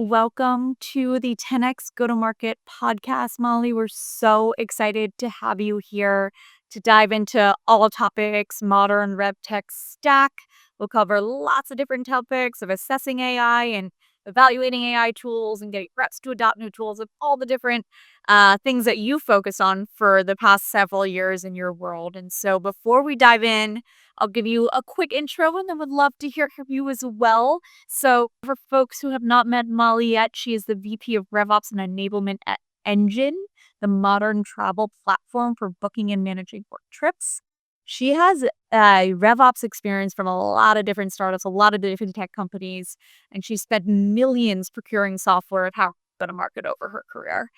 Welcome to the 10x Go to Market podcast, Molly. We're so excited to have you here to dive into all topics, modern Revtech stack. We'll cover lots of different topics of assessing AI and evaluating AI tools and getting reps to adopt new tools of all the different things that you focus on for the past several years in your world. And so before we dive in, I'll give you a quick intro and then would love to hear from you as well. So, for folks who have not met Molly yet, she is the VP of RevOps and Enablement at Engine, the modern travel platform for booking and managing work trips. She has a RevOps experience from a lot of different startups, a lot of different tech companies, and she spent millions procuring software and how to go to market over her career.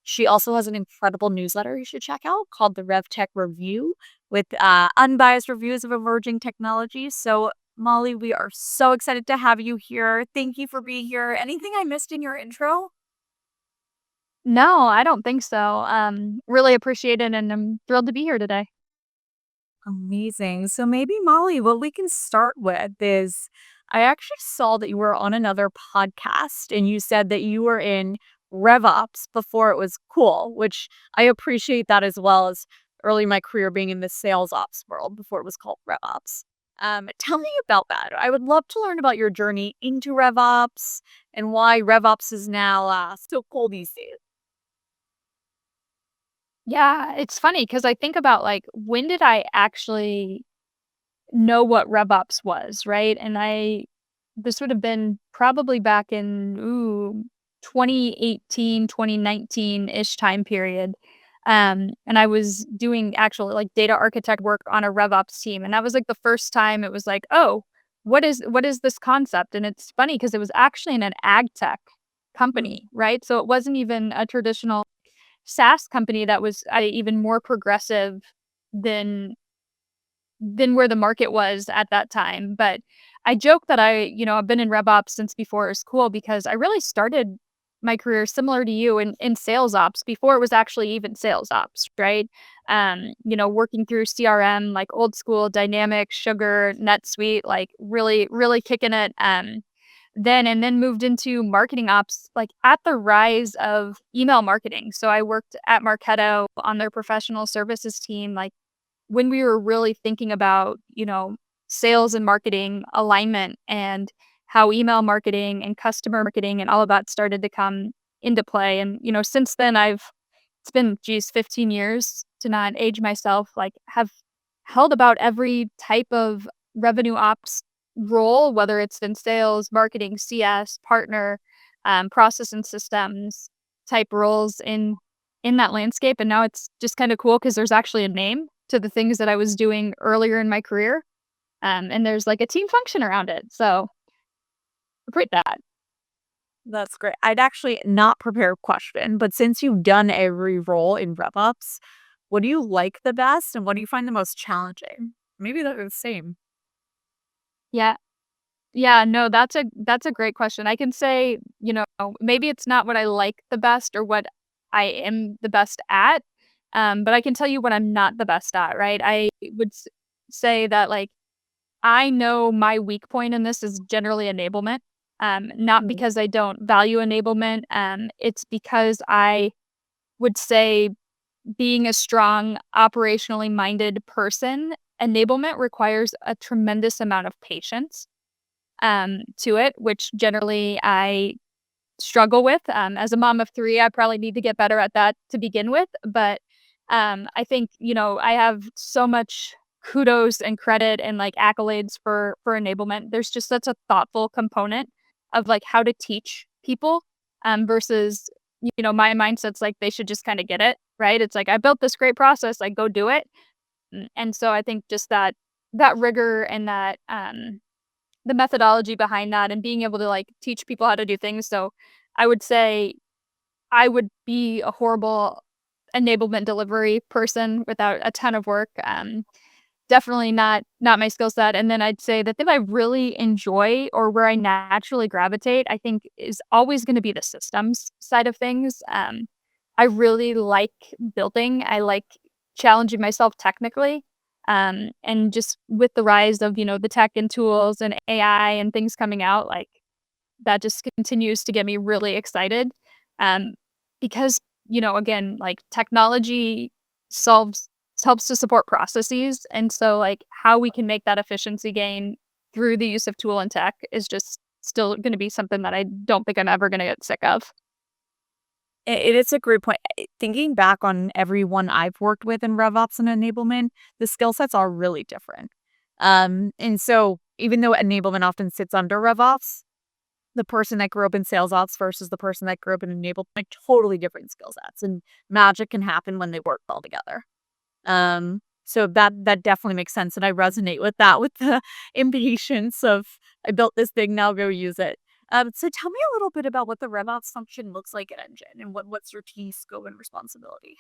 She also has an incredible newsletter you should check out called the Revtech Review with unbiased reviews of emerging technologies. So, Molly, we are so excited to have you here. Thank you for being here. Anything I missed in your intro? No, I don't think so. Really appreciate it, and I'm thrilled to be here today. Amazing. So maybe, Molly, what we can start with is I actually saw that you were on another podcast and you said that you were in RevOps before it was cool, which I appreciate that as well as early in my career being in the sales ops world before it was called RevOps. Tell me about that. I would love to learn about your journey into RevOps and why RevOps is now so cool these days. Yeah, it's funny because I think about, like, when did I actually know what RevOps was, right? And this would have been probably back in, 2018, 2019-ish time period. And I was doing actual, like, data architect work on a RevOps team, and that was, like, the first time it was like, "Oh, what is this concept?" And it's funny because it was actually in an ag tech Hmm. company, right? So it wasn't even a traditional SaaS company that was even more progressive than where the market was at that time. But I joke that I've been in RevOps since before it was cool because I really started my career similar to you in sales ops before it was actually even sales ops, right? Working through CRM, like old school Dynamics, Sugar, NetSuite, like really, really kicking it. Then moved into marketing ops, like, at the rise of email marketing. So I worked at Marketo on their professional services team, like, when we were really thinking about, sales and marketing alignment and how email marketing and customer marketing and all of that started to come into play. And, since then it's been, 15 years to not age myself, like, have held about every type of revenue ops role, whether it's in sales, marketing, CS, partner, process and systems type roles in that landscape. And now it's just kind of cool because there's actually a name to the things that I was doing earlier in my career. And there's like a team function around it. So great that. That's great. I'd actually not prepare a question, but since you've done every role in RevOps, what do you like the best and what do you find the most challenging? Maybe they're the same. Yeah. Yeah, no, that's a great question. I can say, maybe it's not what I like the best or what I am the best at, but I can tell you what I'm not the best at, right? I would say that, like, I know my weak point in this is generally enablement. Not Mm. because I don't value enablement. It's because I would say being a strong, operationally minded person, enablement requires a tremendous amount of patience to it, which generally I struggle with. As a mom of three, I probably need to get better at that to begin with. But I think, I have so much kudos and credit and, like, accolades for enablement. There's just such a thoughtful component of, like, how to teach people versus, my mindset's like they should just kind of get it, right? It's like I built this great process, like, go do it. And so I think just that rigor and that the methodology behind that and being able to, like, teach people how to do things. So I would say I would be a horrible enablement delivery person without a ton of work. Definitely not my skill set. And then I'd say the thing I really enjoy or where I naturally gravitate, I think, is always going to be the systems side of things. I really like building. I like challenging myself technically. And just with the rise of, the tech and tools and AI and things coming out, like, that just continues to get me really excited. Um, because, again, like technology solves helps to support processes. And so like how we can make that efficiency gain through the use of tool and tech is just still going to be something that I don't think I'm ever going to get sick of. It is a great point. Thinking back on everyone I've worked with in RevOps and enablement, the skill sets are really different. And so even though enablement often sits under RevOps, the person that grew up in sales ops versus the person that grew up in enablement, like totally different skill sets, and magic can happen when they work well together. So that definitely makes sense, and I resonate with that, with the impatience of I built this thing, now go use it. So tell me a little bit about what the RevOps function looks like at Engine and what's your key scope and responsibility.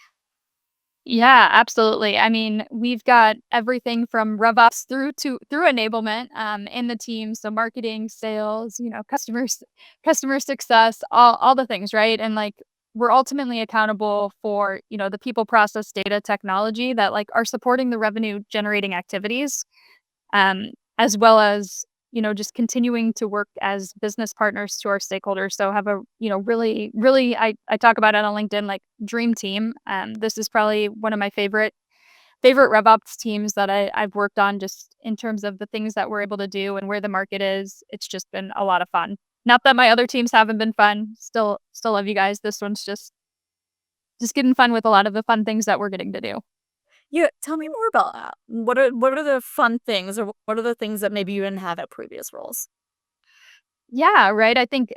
Yeah, absolutely. I mean, we've got everything from RevOps through enablement in the team. So marketing, sales, customer success, all the things, right? And like we're ultimately accountable for, the people process data technology that like are supporting the revenue generating activities, as well as, just continuing to work as business partners to our stakeholders. So have a, really, really, I talk about it on LinkedIn, like dream team. This is probably one of my favorite RevOps teams that I've worked on just in terms of the things that we're able to do and where the market is. It's just been a lot of fun. Not that my other teams haven't been fun. Still love you guys. This one's just getting fun with a lot of the fun things that we're getting to do. Yeah, tell me more about that. What are the fun things, or what are the things that maybe you didn't have at previous roles? Yeah, right. I think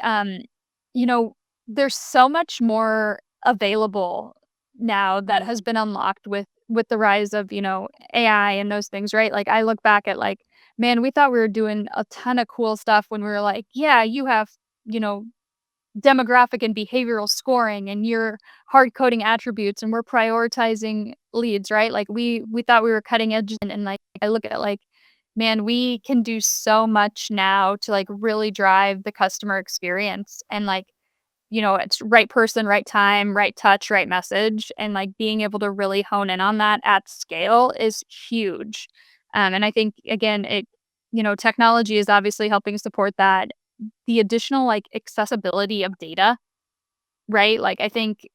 you know, there's so much more available now that has been unlocked with the rise of, AI and those things, right? Like I look back at like, man, we thought we were doing a ton of cool stuff when we were like, yeah, you have, you know, demographic and behavioral scoring and you're hard coding attributes and we're prioritizing leads, right? Like we thought we were cutting edge and like I look at like, man, we can do so much now to like really drive the customer experience and like, it's right person, right time, right touch, right message. And like being able to really hone in on that at scale is huge. And I think again, technology is obviously helping support that. The additional like accessibility of data, right? Like I think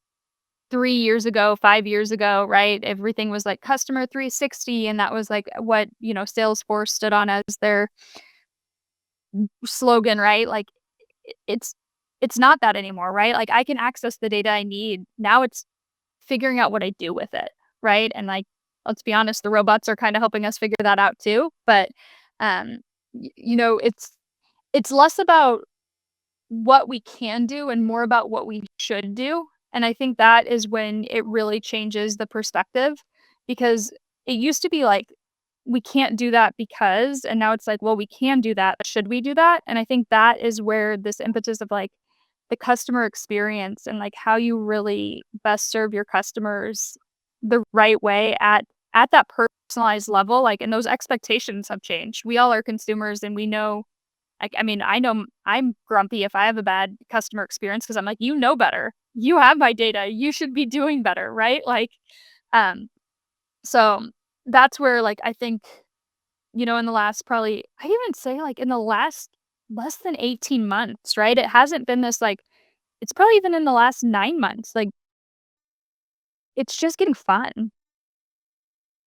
3 years ago, 5 years ago, right, everything was like customer 360 and that was like what, Salesforce stood on as their slogan, right? Like it's it's not that anymore, right? Like I can access the data I need. Now it's figuring out what I do with it, right? And like let's be honest, the robots are kind of helping us figure that out too, but um it's less about what we can do and more about what we should do. And I think that is when it really changes the perspective because it used to be like, we can't do that because, and now it's like, well, we can do that. Should we do that? And I think that is where this impetus of like the customer experience and like how you really best serve your customers the right way at that personalized level, like, and those expectations have changed. We all are consumers and we know I mean, I know I'm grumpy if I have a bad customer experience because 'cause I'm like, "You know better. You have my data. You should be doing better," right? Like, um, so that's where, like, I think, in the last probably I even say, like, in the last less than 18 months, right? It hasn't been this, like it's probably even in the last 9 months, like, it's just getting fun.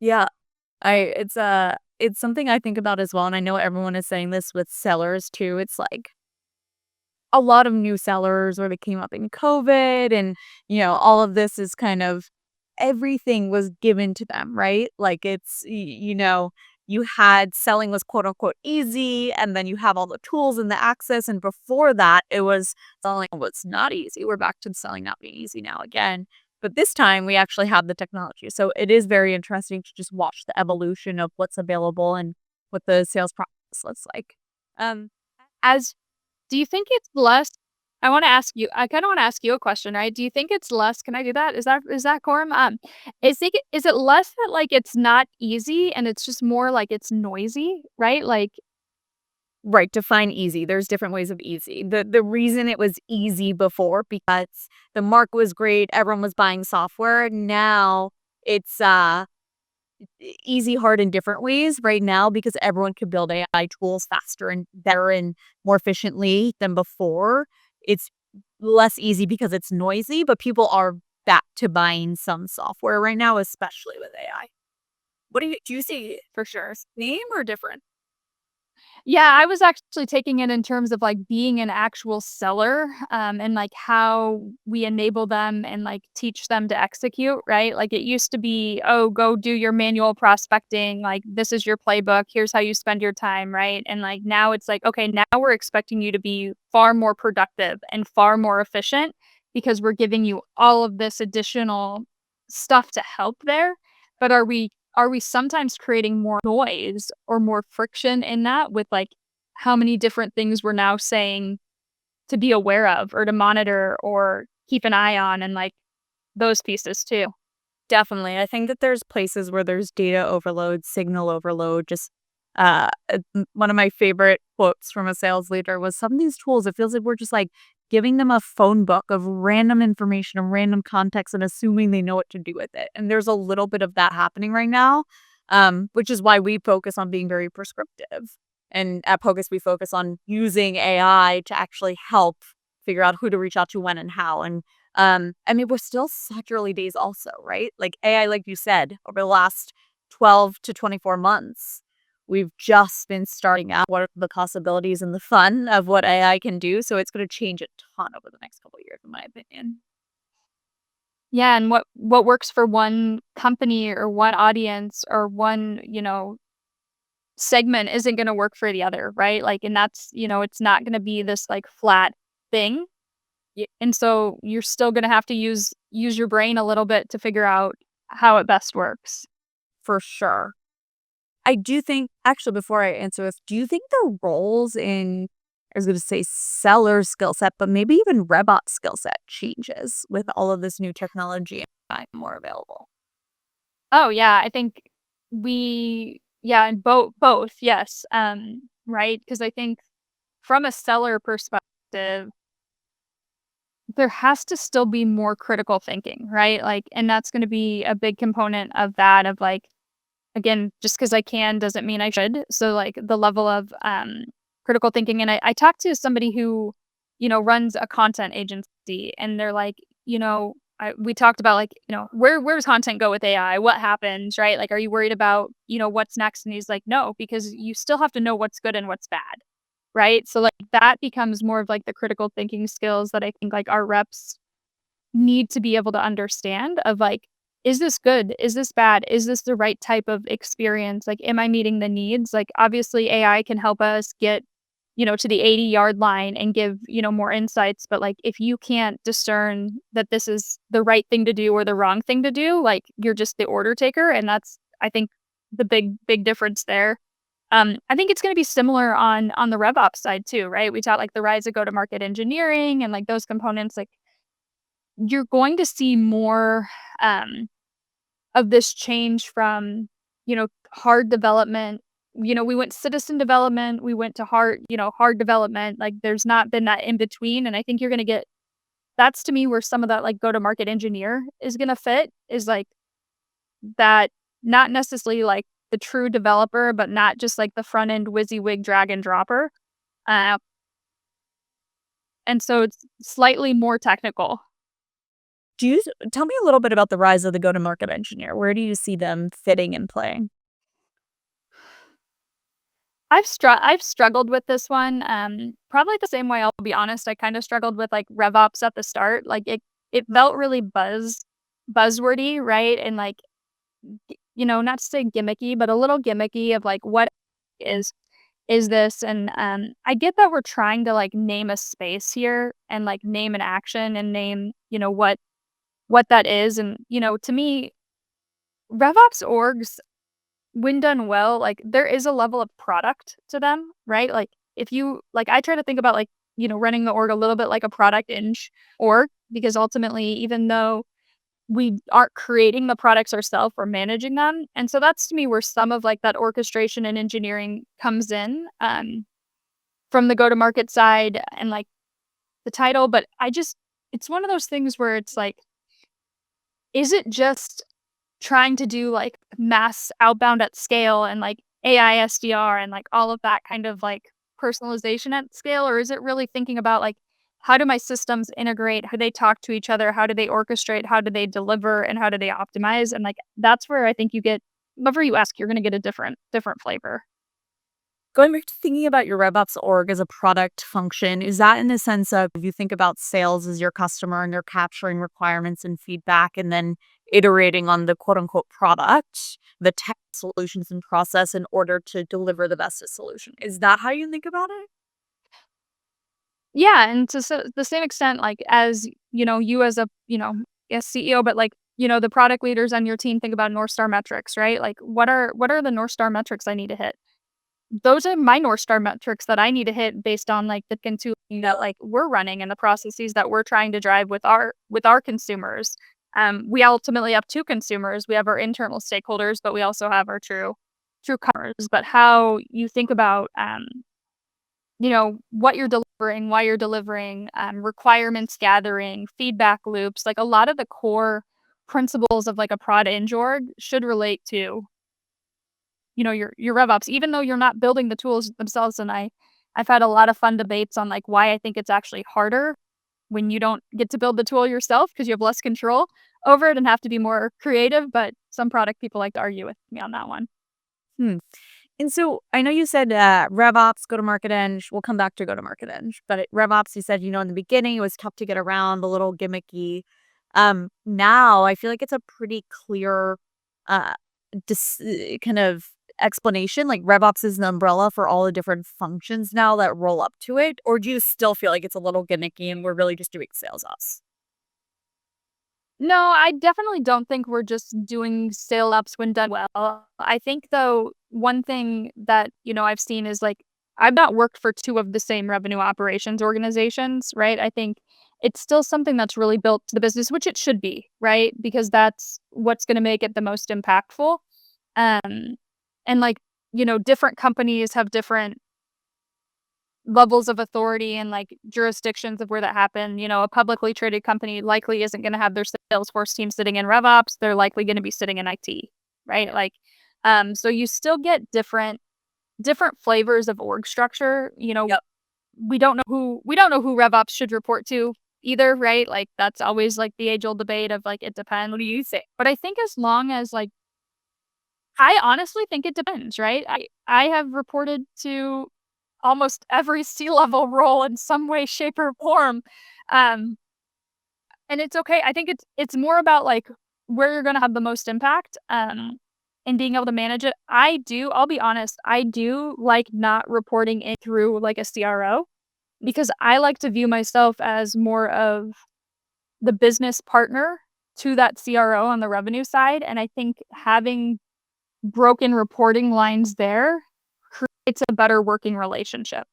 Yeah, it's something I think about as well, and I know everyone is saying this with sellers too. It's like a lot of new sellers where they came up in COVID, and all of this is kind of everything was given to them, right? Like you had selling was quote unquote easy, and then you have all the tools and the access, and before that it was selling was not easy. We're back to selling not being easy now again. But this time we actually have the technology. So it is very interesting to just watch the evolution of what's available and what the sales process looks like. Um As Do you think it's less I kinda wanna ask you a question, right? Do you think it's less can I do that? Is that quorum? Is it less that, like, it's not easy and it's just more like it's noisy, right? Like Right, define easy. There's different ways of easy. The reason it was easy before because the market was great, everyone was buying software. Now it's easy, hard, in different ways right now because everyone can build AI tools faster and better and more efficiently than before. It's less easy because it's noisy, but people are back to buying some software right now, especially with AI. What do you see for sure? Same or different? Yeah, I was actually taking it in terms of, like, being an actual seller, and, like, how we enable them and, like, teach them to execute, right? Like, it used to be, "Oh, go do your manual prospecting, like, this is your playbook, here's how you spend your time," right? And, like, now it's like, "Okay, now we're expecting you to be far more productive and far more efficient because we're giving you all of this additional stuff to help there." But are we sometimes creating more noise or more friction in that with, like, how many different things we're now saying to be aware of or to monitor or keep an eye on and, like, those pieces too. Definitely. I think that there's places where there's data overload, signal overload, just one of my favorite quotes from a sales leader was some of these tools, it feels like we're just like giving them a phone book of random information and random context and assuming they know what to do with it. And there's a little bit of that happening right now, which is why we focus on being very prescriptive. And at Pocus, we focus on using AI to actually help figure out who to reach out to when and how. And I mean, we're still such early days also, right? Like AI, like you said, over the last 12 to 24 months, we've just been starting out what are the possibilities and the fun of what AI can do. So it's going to change a ton over the next couple of years, in my opinion. Yeah, and what works for one company or one audience or one, segment isn't gonna work for the other, right? Like, and that's, it's not gonna be this, like, flat thing. And so you're still gonna have to use your brain a little bit to figure out how it best works. For sure. I do think, actually, before I answer this, do you think the roles in, I was going to say seller skill set, but maybe even RevOps skill set changes with all of this new technology and more available? Oh, yeah, I think and both, yes, right? Because I think from a seller perspective, there has to still be more critical thinking, right? Like, and that's gonna be a big component of that of, like, again, just because I can doesn't mean I should. So, like, the level of, critical thinking, and I talked to somebody who, runs a content agency, and they're like, we talked about, like, where does content go with AI? What happens, right? Like, are you worried about, what's next? And he's like, "No, because you still have to know what's good and what's bad." Right? So, like, that becomes more of, like, the critical thinking skills that I think, like, our reps need to be able to understand of, like, is this good? Is this bad? Is this the right type of experience? Like, am I meeting the needs? Like, obviously, AI can help us get, to the 80-yard line and give, more insights. But, like, if you can't discern that this is the right thing to do or the wrong thing to do, like, you're just the order taker. And that's, I think, the big difference there. I think it's gonna be similar on the RevOps side too, right? We taught, like, the rise of go-to-market engineering and, like, those components, like, you're going to see more, of this change from, hard development. We went citizen development, we went to hard development, like, there's not been that in between, and I think you're gonna get that's to me where some of that, like, go-to-market engineer is gonna fit, is, like, that not necessarily, like, the true developer, but not just, like, the front end WYSIWYG drag and dropper, uh, and so it's slightly more technical. Tell me a little bit about the rise of the go-to-market engineer? Where do you see them fitting and playing? I've struggled with this one, probably the same way, I'll be honest, I kinda struggled with, like, RevOps at the start, like, it felt really buzzwordy, right? And, like, not to say gimmicky, but a little gimmicky of, like, what is is this? And, I get that we're trying to, like, name a space here and, like, name an action and name, what that is, and, to me, RevOps orgs, when done well, like, there is a level of product to them, right? Like, if you like, I try to think about, like, running the org a little bit like a product org, because ultimately, even though we aren't creating the products ourselves, we're managing them, and so that's to me where some of, like, that orchestration and engineering comes in, from the go-to-market side and, like, the title, but it's one of those things where it's like, is it just trying to do like mass outbound at scale and like AI SDR and like all of that kind of like personalization at scale? Or is it really thinking about like, how do my systems integrate? How do they talk to each other? How do they orchestrate? How do they deliver? And how do they optimize? And like, that's where I think you get, whatever you ask, you're going to get a different flavor. Going back to thinking about your RevOps org as a product function, is that in the sense of if you think about sales as your customer and they're capturing requirements and feedback and then iterating on the quote unquote product, the tech solutions and process in order to deliver the bestest solution? Is that how you think about it? Yeah, and to the same extent, like, as, you as a, as CEO, but, like, the product leaders on your team think about North Star metrics, right? Like, what are the North Star metrics I need to hit? Those are my North Star metrics that I need to hit based on, like, the tooling that, like, we're running and the processes that we're trying to drive with our consumers. We ultimately have 2 consumers. We have our internal stakeholders, but we also have our true customers. But how you think about, what you're delivering, why you're delivering, requirements gathering, feedback loops, like a lot of the core principles of like a prod eng org should relate to, your RevOps, even though you're not building the tools themselves. And I've had a lot of fun debates on like why I think it's actually harder when you don't get to build the tool yourself because you have less control over it and have to be more creative. But some product people like to argue with me on that one. Hmm. And so I know you said RevOps, go to market eng. We'll come back to go to market eng. But at RevOps, you said, in the beginning it was tough to get around, a little gimmicky. Now I feel like it's a pretty clear uh, kind of explanation. Like RevOps is an umbrella for all the different functions now that roll up to it. Or do you still feel like it's a little gimmicky and we're really just doing sales ops? No, I definitely don't think we're just doing sale ups when done well. I think though, one thing that, I've seen is like I've not worked for 2 of the same revenue operations organizations, right? I think it's still something that's really built to the business, which it should be, right? Because that's what's going to make it the most impactful. Um and like, different companies have different levels of authority and like jurisdictions of where that happened. A publicly traded company likely isn't going to have their Salesforce team sitting in RevOps. They're likely going to be sitting in IT, right? Like, so you still get different flavors of org structure. Yep. We don't know who RevOps should report to either, right? Like that's always like the age old debate of like it depends. What do you think? But I think as long as like I honestly think it depends, right? I have reported to almost every C-level role in some way, shape, or form, um, and it's okay. I think it's more about, like, where you're gonna have the most impact, and being able to manage it. I'll be honest, I do like not reporting it through, like, a CRO because I like to view myself as more of the business partner to that CRO on the revenue side, and I think having broken reporting lines there creates a better working relationship.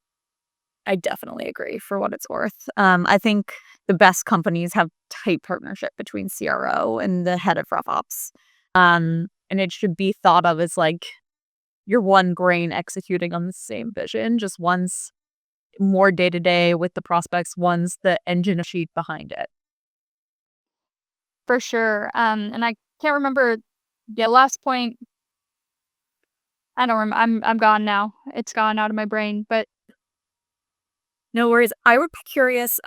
I definitely agree for what it's worth. I think the best companies have tight partnership between CRO and the head of RevOps. And it should be thought of as like you're one brain executing on the same vision, just one's more day to day with the prospects, one's the engine sheet behind it. For sure, and I can't remember the last point. I don't I'm gone now. It's gone out of my brain, but No worries. I would be curious.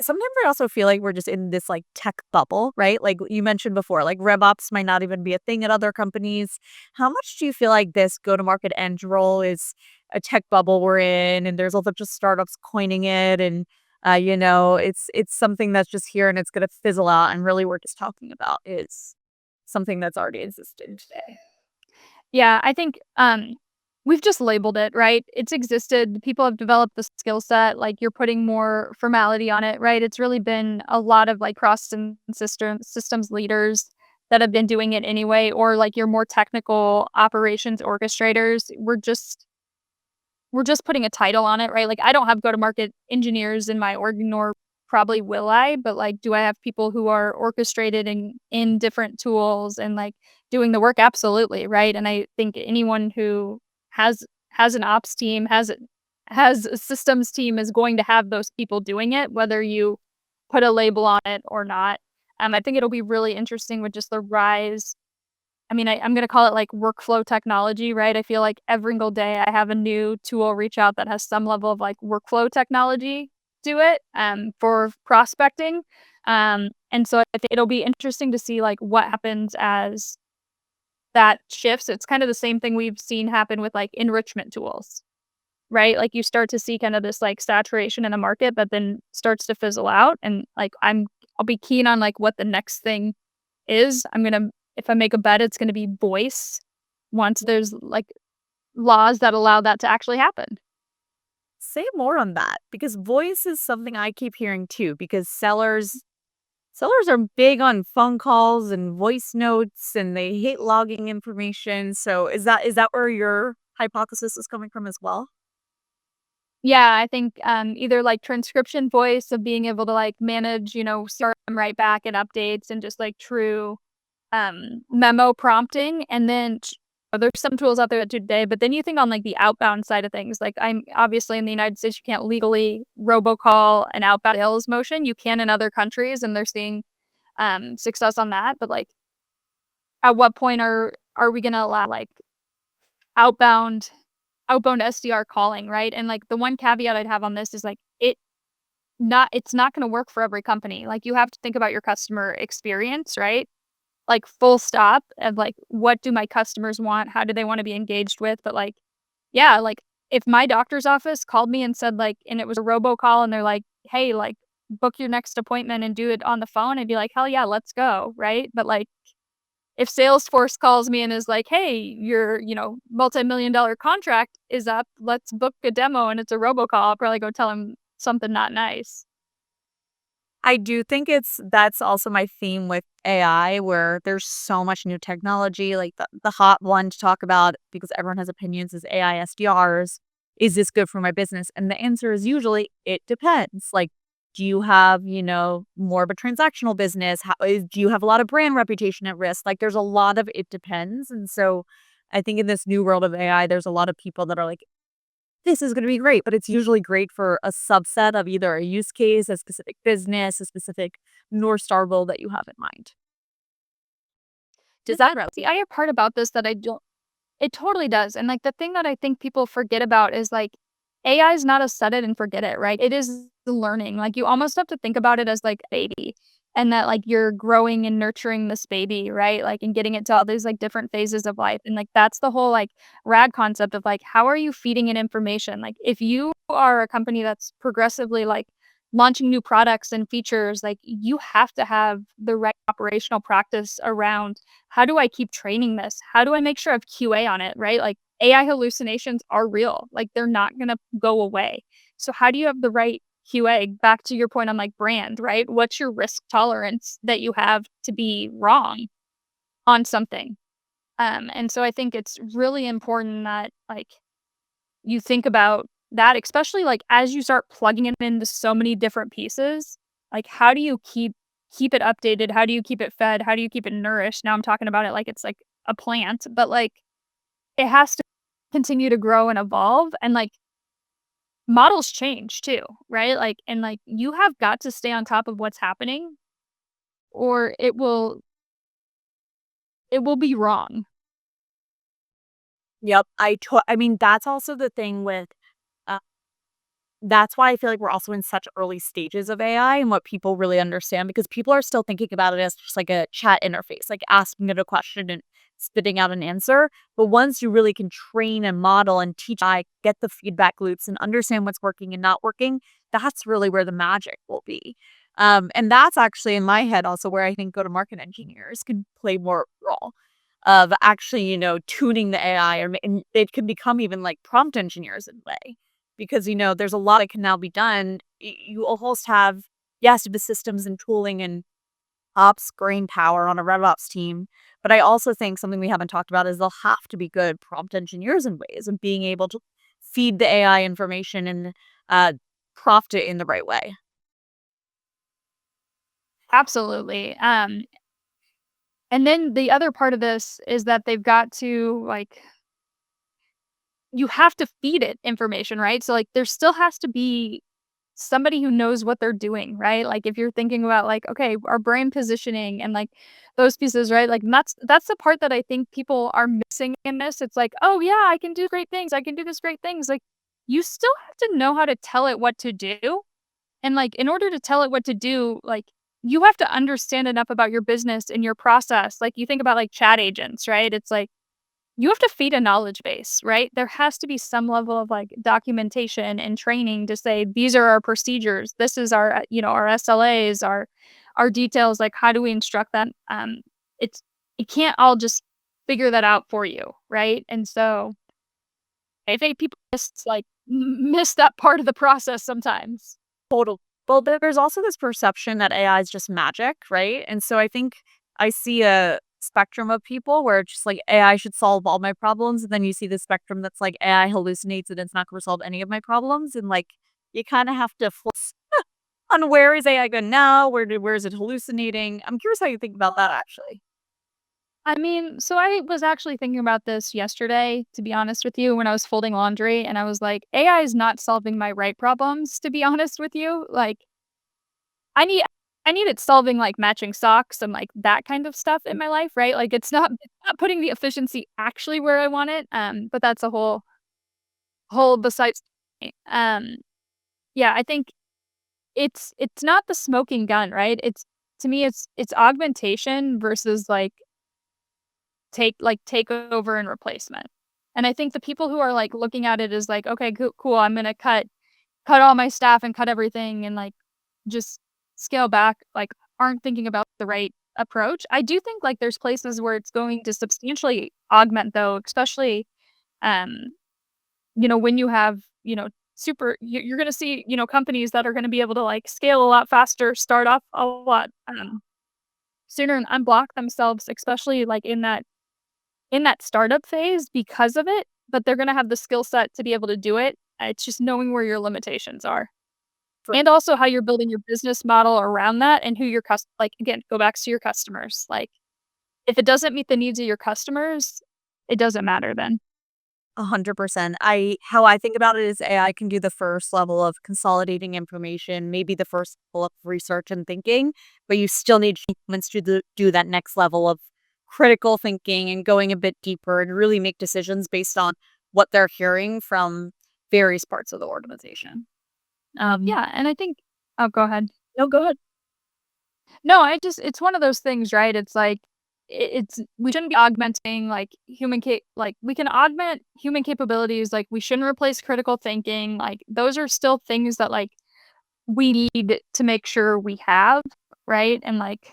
Sometimes I also feel like we're just in this like tech bubble, right? Like you mentioned before, like RevOps might not even be a thing at other companies. How much do you feel like this go to market end role is a tech bubble we're in, and there's a bunch of startups coining it, and it's something that's just here and it's gonna fizzle out, and really we're just talking about is something that's already existed today. yeah, I think, we've just labeled it, right? It's existed, people have developed the skill set, like, you're putting more formality on it, right? It's really been a lot of, like, cross and systems leaders that have been doing it anyway, or, like, your more technical operations orchestrators. We're just putting a title on it, right? Like, I don't have go-to-market engineers in my org, nor probably will I, but, like, do I have people who are orchestrated in different tools and, like, doing the work? Absolutely, right? And I think anyone who has an ops team, has a systems team is going to have those people doing it, whether you put a label on it or not. I think it'll be really interesting with just the rise. I mean, I'm gonna call it like workflow technology, right? I feel like every single day I have a new tool reach out that has some level of like workflow technology to it for prospecting. And so I think it'll be interesting to see like what happens as that shifts. It's kind of the same thing we've seen happen with like enrichment tools, right? Like you start to see kind of this like saturation in the market, but then starts to fizzle out. And like I'll be keen on like what the next thing is. If I make a bet, it's gonna be voice once there's like laws that allow that to actually happen. Say more on that because voice is something I keep hearing too because sellers are big on phone calls and voice notes and they hate logging information. So is that where your hypothesis is coming from as well? Yeah, I think, either, like, transcription voice of being able to, like, manage, CRM write back and updates and just, like, true, memo prompting, and then there's some tools out there that do today, but then you think on, like, the outbound side of things, like, I'm obviously in the United States, you can't legally robocall an outbound sales motion, you can in other countries, and they're seeing, success on that, but, like, at what point are we gonna allow, like, outbound outbound SDR calling, right? And, like, the one caveat I'd have on this is, like, it's not gonna work for every company. Like, you have to think about your customer experience, right? Like, full stop, and, like, what do my customers want? How do they wanna be engaged with? But, like, yeah, like, if my doctor's office called me and said, like and it was a robocall, and they're like, "Hey, like, book your next appointment and do it on the phone," I'd be like, "Hell yeah, let's go," right? But, like, if Salesforce calls me and is like, "Hey, your, multi-million dollar contract is up. Let's book a demo," and it's a robocall, I'll probably go tell him something not nice. I do think that's also my theme with AI where there's so much new technology, like the hot one to talk about because everyone has opinions is AI SDRs. Is this good for my business? And the answer is usually it depends. Like, do you have, more of a transactional business? Do you have a lot of brand reputation at risk? Like, there's a lot of it depends. And so I think in this new world of AI, there's a lot of people that are like, this is gonna be great, but it's usually great for a subset of either a use case, a specific business, a specific North Star goal that you have in mind. Does that See, I hear part about this that I don't. It totally does, and, like, the thing that I think people forget about is, like, AI is not a set it and forget it, right? It is learning, like, you almost have to think about it as, like, a baby, and that, like, you're growing and nurturing this baby, right? Like, and getting it to all these, like, different phases of life, and, like, that's the whole, like, rad concept of, like, how are you feeding it information? Like, if you are a company that's progressively, like, launching new products and features, like, you have to have the right operational practice around how do I keep training this? How do I make sure I have QA on it, right? Like AI hallucinations are real. Like they're not going to go away. So how do you have the right QA? Back to your point on like brand, right? What's your risk tolerance that you have to be wrong on something? And so I think it's really important that like you think about that, especially like as you start plugging it into so many different pieces, like how do you keep it updated? How do you keep it fed? How do you keep it nourished? Now I'm talking about it like it's like a plant, but like it has to continue to grow and evolve and like models change too, right? Like and like you have got to stay on top of what's happening or it will be wrong. Yep, I mean, that's also the thing with uh, that's why I feel like we're also in such early stages of AI and what people really understand because people are still thinking about it as just like a chat interface, like asking it a question and spitting out an answer. But once you really can train and model and teach AI, get the feedback loops and understand what's working and not working, that's really where the magic will be. And that's actually in my head also where I think go-to-market engineers can play more role of actually, tuning the AI and it can become even like prompt engineers in a way because, there's a lot that can now be done. You almost have, yes, the systems and tooling and ops brain power on a RevOps team. But I also think something we haven't talked about is they'll have to be good prompt engineers in ways of being able to feed the AI information and prompt it in the right way. Absolutely. And then the other part of this is that they've got to like you have to feed it information, right? So like there still has to be somebody who knows what they're doing, right? Like if you're thinking about like, okay, our brand positioning and like those pieces, right? Like that's the part that I think people are missing in this. It's like, oh yeah, I can do great things. I can do this great things. Like you still have to know how to tell it what to do. And like in order to tell it what to do, like you have to understand enough about your business and your process. Like you think about like chat agents, right? It's like you have to feed a knowledge base, right? There has to be some level of like documentation and training to say these are our procedures. This is our our SLAs, our details. Like how do we instruct them? It's it can't all just figure that out for you, right? And so I think people miss that part of the process sometimes. Total. Well, there's also this perception that AI is just magic, right? And so I think I see a spectrum of people where it's just like AI should solve all my problems, and then you see the spectrum that's like AI hallucinates and it's not going to solve any of my problems, and like you kind of have to flip on where is AI good now, where is it hallucinating? I'm curious how you think about that actually. I mean, so I was actually thinking about this yesterday, to be honest with you, when I was folding laundry, and I was like, AI is not solving my right problems, to be honest with you. Like, I need I need it solving like matching socks and like that kind of stuff in my life, right? Like it's not putting the efficiency actually where I want it. But that's a whole besides yeah, I think it's not the smoking gun, right? It's to me it's augmentation versus take over and replacement. And I think the people who are like looking at it as like, okay, cool, I'm gonna cut all my staff and cut everything and like just scale back, like aren't thinking about the right approach. I do think like there's places where it's going to substantially augment though, especially um, when you have, you're gonna see, companies that are gonna be able to like scale a lot faster, start off a lot sooner and unblock themselves, especially like in that startup phase because of it, but they're gonna have the skill set to be able to do it. It's just knowing where your limitations are. For And also how you're building your business model around that and who your like, again, go back to your customers. Like, if it doesn't meet the needs of your customers, it doesn't matter then. 100%. How I think about it is AI can do the first level of consolidating information, maybe the first level of research and thinking, but you still need humans to do that next level of critical thinking and going a bit deeper and really make decisions based on what they're hearing from various parts of the organization. Yeah, and I think oh, go ahead. No, go ahead. No, it's one of those things, right? It's like it's we shouldn't be augmenting like like we can augment human capabilities, like we shouldn't replace critical thinking. Like those are still things that like we need to make sure we have, right? And like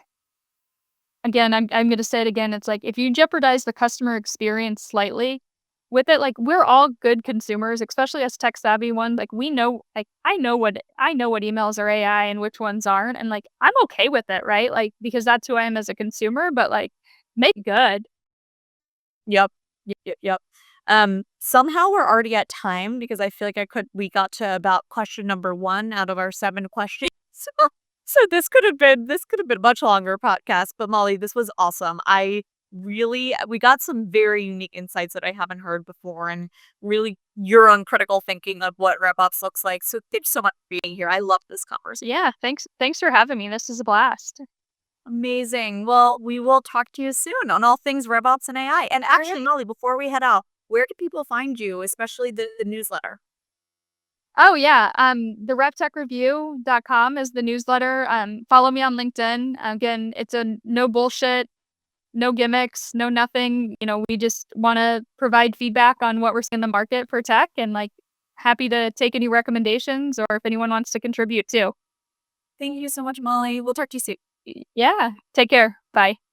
again, I'm gonna say it again, it's like if you jeopardize the customer experience slightly with it, like we're all good consumers, especially as tech savvy ones. Like we know, like I know what emails are AI and which ones aren't, and like I'm okay with it, right? Like because that's who I am as a consumer. But like make it good. Yep. Yep. Somehow we're already at time because I feel like we got to about question number 1 out of our 7 questions. So this could have been much longer podcast, but Molly, this was awesome. We got some very unique insights that I haven't heard before and really your own critical thinking of what RevOps looks like. So thanks so much for being here. I love this conversation. Yeah, thanks for having me. This is a blast. Amazing. Well, we will talk to you soon on all things RevOps and AI. And All right. actually, Molly, before we head out, where can people find you, especially the newsletter? Oh yeah, the revtechreview.com is the newsletter. Follow me on LinkedIn. Again, it's a no bullshit, no gimmicks, no nothing. We just want to provide feedback on what we're seeing in the market for tech and like happy to take any recommendations or if anyone wants to contribute too. Thank you so much, Molly. We'll talk to you soon. Yeah, take care. Bye.